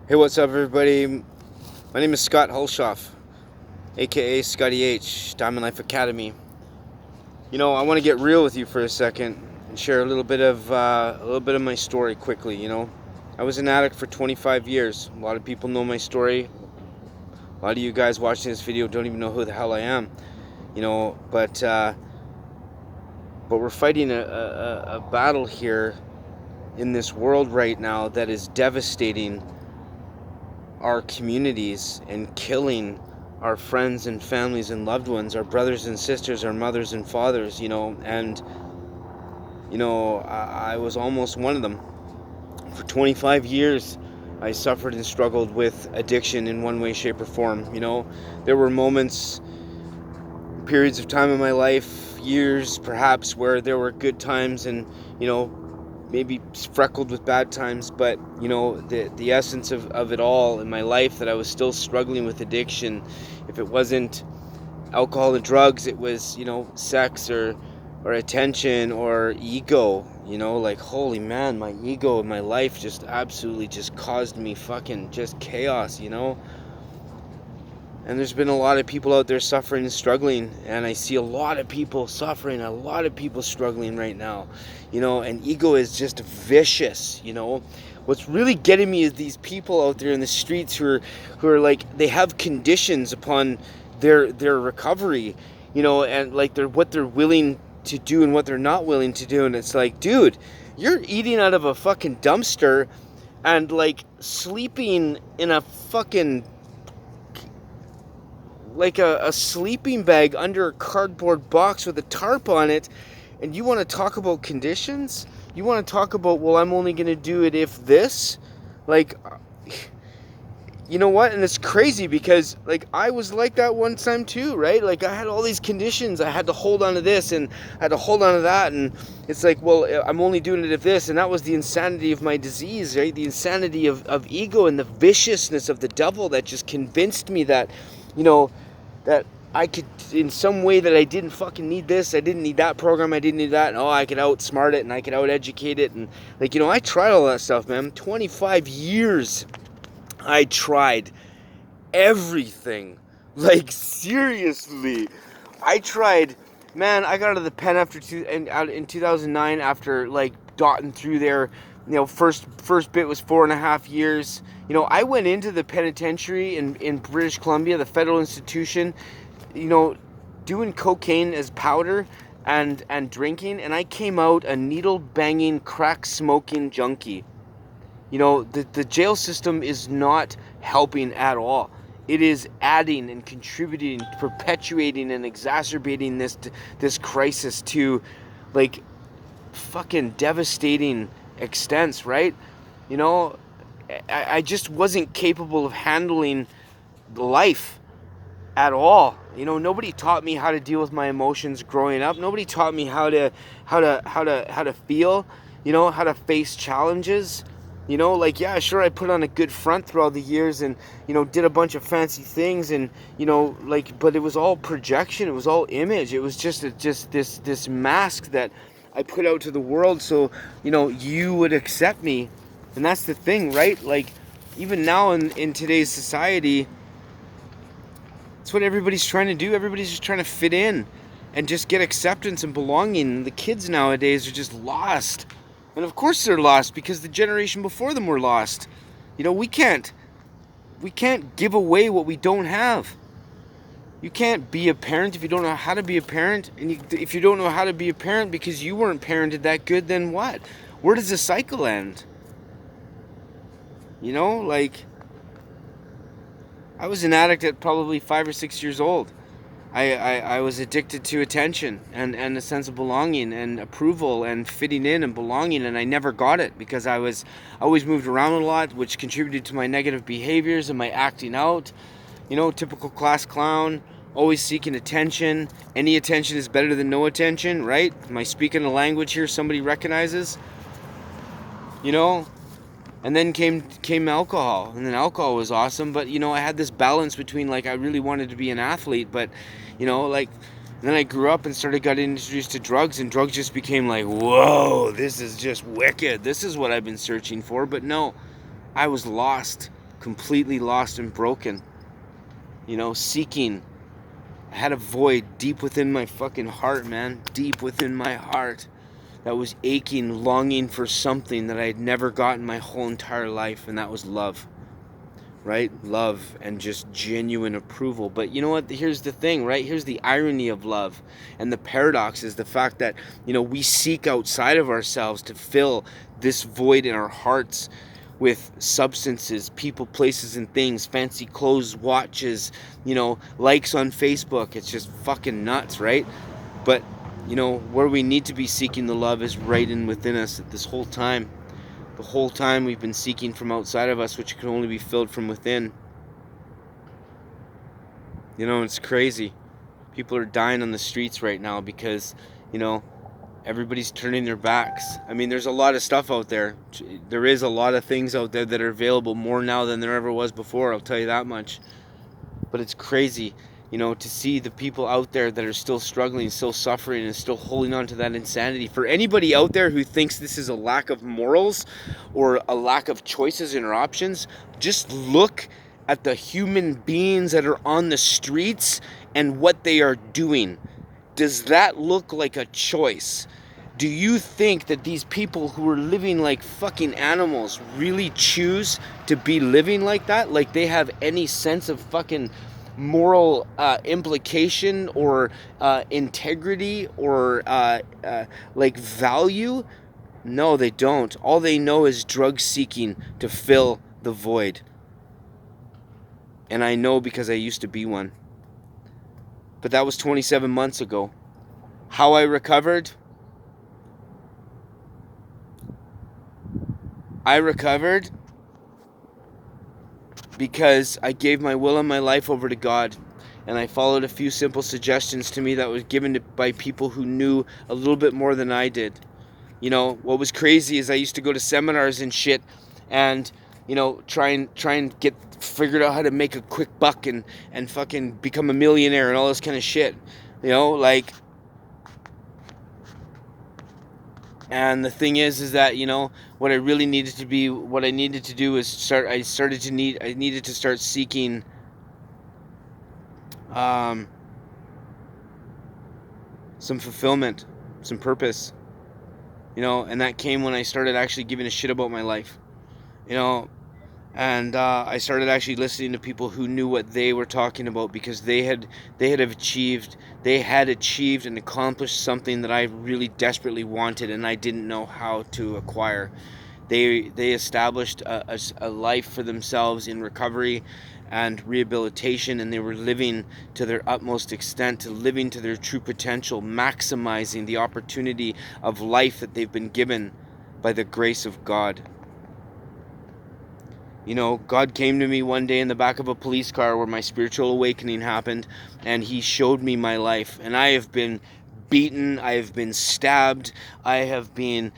Hey, what's up, everybody? My name is Scott Hulshoff, aka Scotty H, Diamond Life Academy. I want to get real with you for a second and share a little bit of my story quickly. I was an addict for 25 years. A lot of people know my story. A lot of you guys watching this video don't even know who the hell I am. But we're fighting a battle here in this world right now that is devastating our communities and killing our friends and families and loved ones, our brothers and sisters, our mothers and fathers, I was almost one of them. For 25 years, I suffered and struggled with addiction in one way, shape, or form. There were moments, periods of time in my life, years perhaps, where there were good times and, maybe freckled with bad times, but the essence of it all in my life, that I was still struggling with addiction. If it wasn't alcohol and drugs, it was sex or attention or ego. Like, holy man, my ego in my life just absolutely just caused me fucking just chaos. And there's been a lot of people out there suffering and struggling, and I see a lot of people suffering, a lot of people struggling right now, and ego is just vicious. What's really getting me is these people out there in the streets who are like, they have conditions upon their recovery, and like what they're willing to do and what they're not willing to do. And it's like, dude, you're eating out of a fucking dumpster and like sleeping in a fucking, like a sleeping bag under a cardboard box with a tarp on it, and you want to talk about conditions? You want to talk about, well, I'm only going to do it if this? Like, you know what? And it's crazy because, like, I was like that one time too, right? Like, I had all these conditions. I had to hold on to this and I had to hold on to that. And it's like, well, I'm only doing it if this. And that was the insanity of my disease, right? The insanity of ego and the viciousness of the devil that just convinced me that, that I could, in some way, that I didn't fucking need this, I didn't need that program, I didn't need that, and I could outsmart it and I could out-educate it. And like, I tried all that stuff, man. 25 years I tried everything. Like, seriously, I tried, man. I got out of the pen in 2009 after like dotting through there. First bit was 4.5 years. I went into the penitentiary in British Columbia, the federal institution, doing cocaine as powder and drinking, and I came out a needle banging, crack smoking junkie. The jail system is not helping at all. It is adding and contributing, perpetuating and exacerbating this crisis to, like, fucking devastating extents, right? I just wasn't capable of handling life at all. Nobody taught me how to deal with my emotions growing up. Nobody taught me how to feel, how to face challenges. Like, yeah, sure, I put on a good front throughout the years and, did a bunch of fancy things and, but it was all projection. It was all image. It was just this mask that I put out to the world so, you would accept me. And that's the thing, right? Like, even now in today's society, it's what everybody's trying to do. Everybody's just trying to fit in and just get acceptance and belonging. The kids nowadays are just lost. And of course they're lost because the generation before them were lost. We can't give away what we don't have. You can't be a parent if you don't know how to be a parent. And if you don't know how to be a parent because you weren't parented that good, then what? Where does the cycle end? Like, I was an addict at probably 5 or 6 years old. I was addicted to attention and a sense of belonging and approval and fitting in and belonging, and I never got it because I always moved around a lot, which contributed to my negative behaviors and my acting out. Typical class clown, always seeking attention. Any attention is better than no attention, right? Am I speaking a language here somebody recognizes? And then came alcohol, and then alcohol was awesome, but I had this balance between, like, I really wanted to be an athlete, but like, then I grew up and got introduced to drugs, and drugs just became like, whoa, this is just wicked, this is what I've been searching for. But no, I was lost completely lost and broken. Seeking. I had a void deep within my fucking heart, man. Deep within my heart. That was aching, longing for something that I had never gotten my whole entire life, and that was love. Right? Love and just genuine approval. But you know what? Here's the thing, right? Here's the irony of love. And the paradox is the fact that, we seek outside of ourselves to fill this void in our hearts with substances, people, places, and things, fancy clothes, watches, likes on Facebook. It's just fucking nuts, right? But, where we need to be seeking the love is right in within us this whole time. The whole time we've been seeking from outside of us, which can only be filled from within. It's crazy. People are dying on the streets right now because, everybody's turning their backs. I mean, there's a lot of stuff out there. There is a lot of things out there that are available, more now than there ever was before, I'll tell you that much. But it's crazy, to see the people out there that are still struggling, still suffering, and still holding on to that insanity. For anybody out there who thinks this is a lack of morals or a lack of choices and options, just look at the human beings that are on the streets and what they are doing. Does that look like a choice? Do you think that these people who are living like fucking animals really choose to be living like that? Like they have any sense of fucking moral implication or integrity or like value? No, they don't. All they know is drug seeking to fill the void. And I know because I used to be one. But that was 27 months ago. How I recovered? I recovered because I gave my will and my life over to God, and I followed a few simple suggestions to me that was given by people who knew a little bit more than I did. What was crazy is I used to go to seminars and shit, and try and get figured out how to make a quick buck and fucking become a millionaire and all this kind of shit. And the thing is that, what I really needed to be, what I needed to do is I needed to start seeking some fulfillment, some purpose, and that came when I started actually giving a shit about my life, and I started actually listening to people who knew what they were talking about, because they had achieved and accomplished something that I really desperately wanted, and I didn't know how to acquire. They established a life for themselves in recovery and rehabilitation, and they were living to their utmost extent, living to their true potential, maximizing the opportunity of life that they've been given by the grace of God. God came to me one day in the back of a police car where my spiritual awakening happened, and he showed me my life. And I have been beaten, I have been stabbed, I have been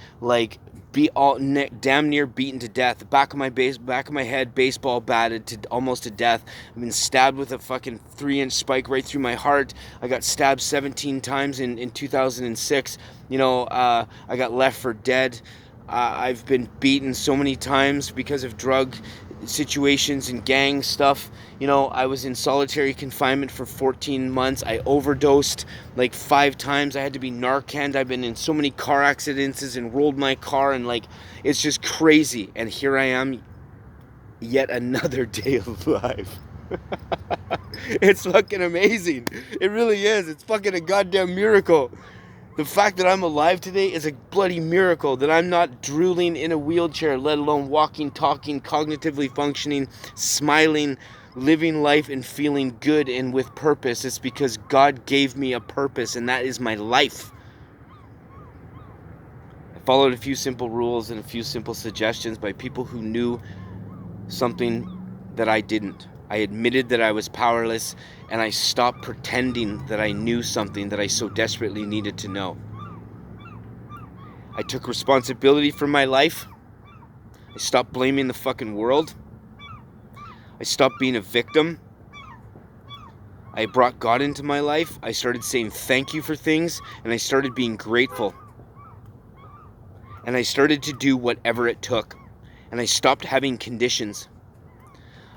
damn near beaten to death. The back of my head, baseball batted to almost to death. I've been stabbed with a fucking 3-inch spike right through my heart. I got stabbed 17 times in 2006. I got left for dead. I've been beaten so many times because of drug situations and gang stuff. I was in solitary confinement for 14 months. I overdosed like 5 times. I had to be Narcaned. I've been in so many car accidents and rolled my car, and it's just crazy. And here I am, yet another day alive. It's fucking amazing. It really is. It's fucking a goddamn miracle. The fact that I'm alive today is a bloody miracle. That I'm not drooling in a wheelchair, let alone walking, talking, cognitively functioning, smiling, living life and feeling good and with purpose. It's because God gave me a purpose, and that is my life. I followed a few simple rules and a few simple suggestions by people who knew something that I didn't. I admitted that I was powerless, and I stopped pretending that I knew something that I so desperately needed to know. I took responsibility for my life. I stopped blaming the fucking world. I stopped being a victim. I brought God into my life. I started saying thank you for things, and I started being grateful. And I started to do whatever it took. And I stopped having conditions.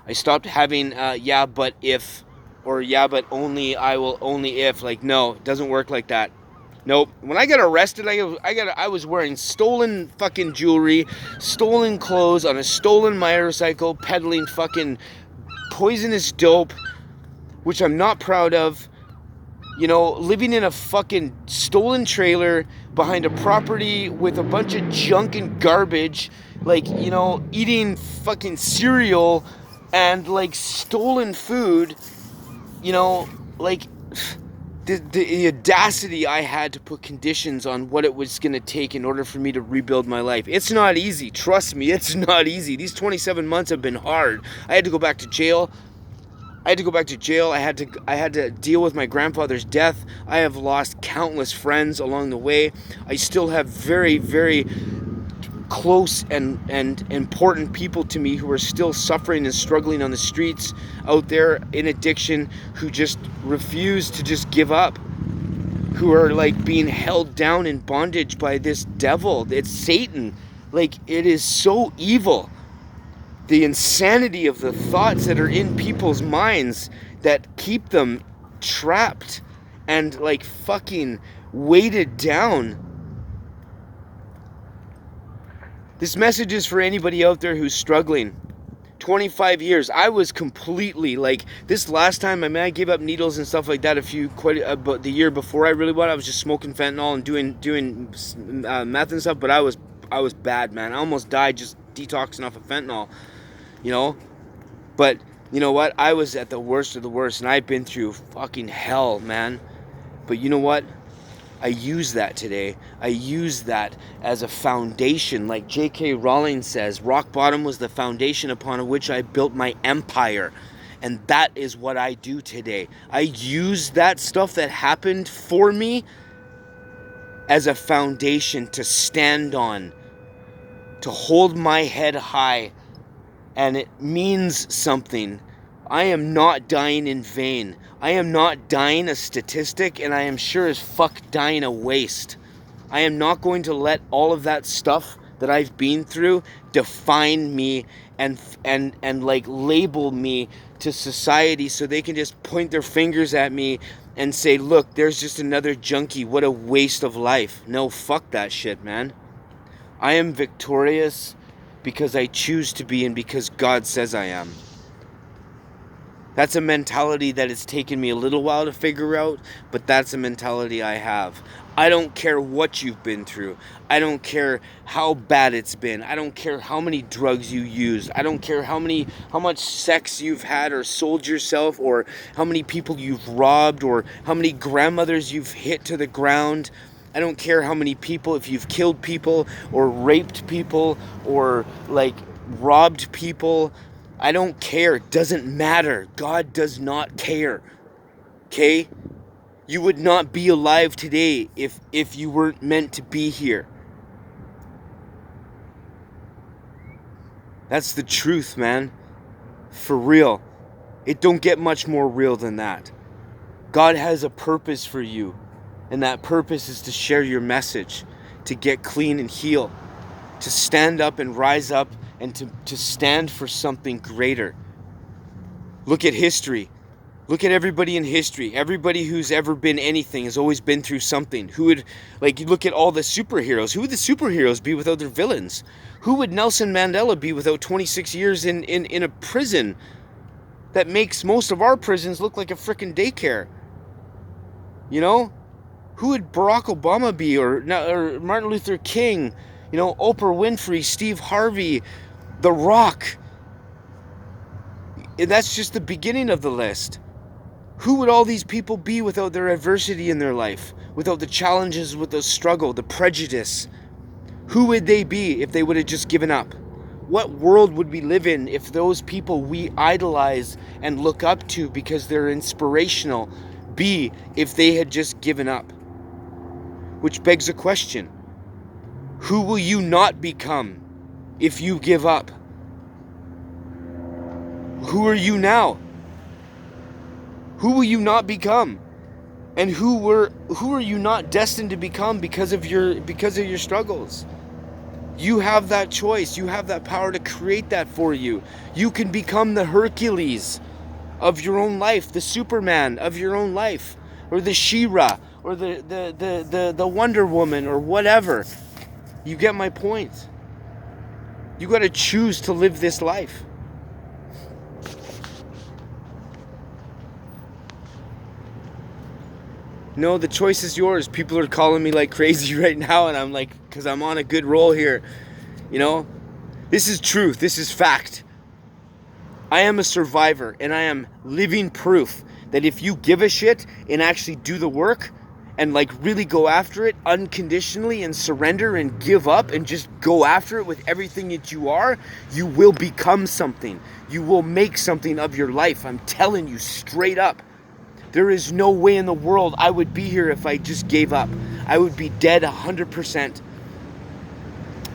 I stopped having yeah, but if, or yeah, but only, I will only if. Like, no, it doesn't work like that. Nope. When I got arrested, I was wearing stolen fucking jewelry, stolen clothes on a stolen motorcycle, peddling fucking poisonous dope, which I'm not proud of. You know, living in a fucking stolen trailer behind a property with a bunch of junk and garbage, like, you know, eating fucking cereal and like stolen food, you know, like the audacity I had to put conditions on what it was going to take in order for me to rebuild my life. It's not easy. Trust me, it's not easy. These 27 months have been hard. I had to go back to jail. I had to deal with my grandfather's death. I have lost countless friends along the way. I still have very, very close and important people to me who are still suffering and struggling on the streets out there in addiction, who just refuse to just give up, who are like being held down in bondage by this devil. It's Satan. Like, it is so evil. The insanity of the thoughts that are in people's minds that keep them trapped and like fucking weighted down. This message is for anybody out there who's struggling. 25 years, I was completely like, this last time, I mean, I gave up needles and stuff like that the year before I really was. I was just smoking fentanyl and doing meth and stuff, but I was bad, man. I almost died just detoxing off of fentanyl. You know, but you know what? I was at the worst of the worst, and I've been through fucking hell, man. But you know what? I use that today. I use that as a foundation. Like J.K. Rowling says, rock bottom was the foundation upon which I built my empire. And that is what I do today. I use that stuff that happened for me as a foundation to stand on, to hold my head high. And it means something. I am not dying in vain. I am not dying a statistic, and I am sure as fuck dying a waste. I am not going to let all of that stuff that I've been through define me and like label me to society so they can just point their fingers at me and say, look, there's just another junkie. What a waste of life. No, fuck that shit, man. I am victorious because I choose to be and because God says I am. That's a mentality that has taken me a little while to figure out, but that's a mentality I have. I don't care what you've been through. I don't care how bad it's been. I don't care how many drugs you used. I don't care how much sex you've had or sold yourself, or how many people you've robbed, or how many grandmothers you've hit to the ground. I don't care how many people, if you've killed people or raped people or like robbed people. I don't care. It doesn't matter. God does not care. Okay? You would not be alive today if you weren't meant to be here. That's the truth, man. For real. It don't get much more real than that. God has a purpose for you. And that purpose is to share your message, to get clean and heal, to stand up and rise up, and to stand for something greater. Look at history. Look at everybody in history. Everybody who's ever been anything has always been through something. You look at all the superheroes. Who would the superheroes be without their villains? Who would Nelson Mandela be without 26 years in a prison that makes most of our prisons look like a frickin' daycare? You know? Who would Barack Obama be, or Martin Luther King, you know, Oprah Winfrey, Steve Harvey, The Rock? And that's just the beginning of the list. Who would all these people be without their adversity in their life, without the challenges, with the struggle, the prejudice? Who would they be if they would have just given up? What world would we live in if those people we idolize and look up to because they're inspirational be if they had just given up? Which begs a question. Who will you not become if you give up? Who are you now? Who will you not become? And who are you not destined to become because of your struggles? You have that choice. You have that power to create that for you. You can become the Hercules of your own life, the Superman of your own life, or the She-Ra, or the Wonder Woman, or whatever. You get my point. You got to choose to live this life. No, the choice is yours. People are calling me like crazy right now, and I'm like, because I'm on a good roll here. You know, this is truth. This is fact. I am a survivor, and I am living proof that if you give a shit and actually do the work and like really go after it unconditionally and surrender and give up and just go after it with everything that you are, you will become something. You will make something of your life. I'm telling you straight up. There is no way in the world I would be here if I just gave up. I would be dead 100%.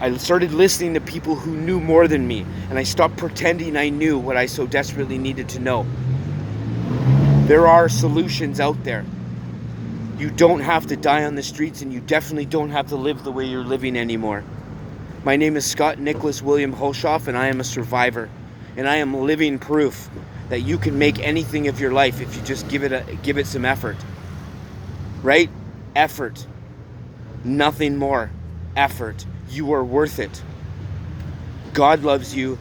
I started listening to people who knew more than me, and I stopped pretending I knew what I so desperately needed to know. There are solutions out there. You don't have to die on the streets, and you definitely don't have to live the way you're living anymore. My name is Scott Nicholas William Holshoff, and I am a survivor. And I am living proof that you can make anything of your life if you just give it some effort. Right? Effort. Nothing more. Effort. You are worth it. God loves you.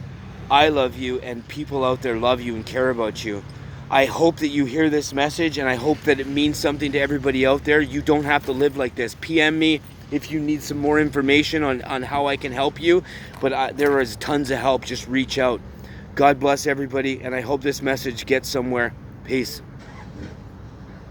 I love you. And people out there love you and care about you. I hope that you hear this message, and I hope that it means something to everybody out there. You don't have to live like this. PM me if you need some more information on how I can help you. But there is tons of help. Just reach out. God bless everybody, and I hope this message gets somewhere. Peace.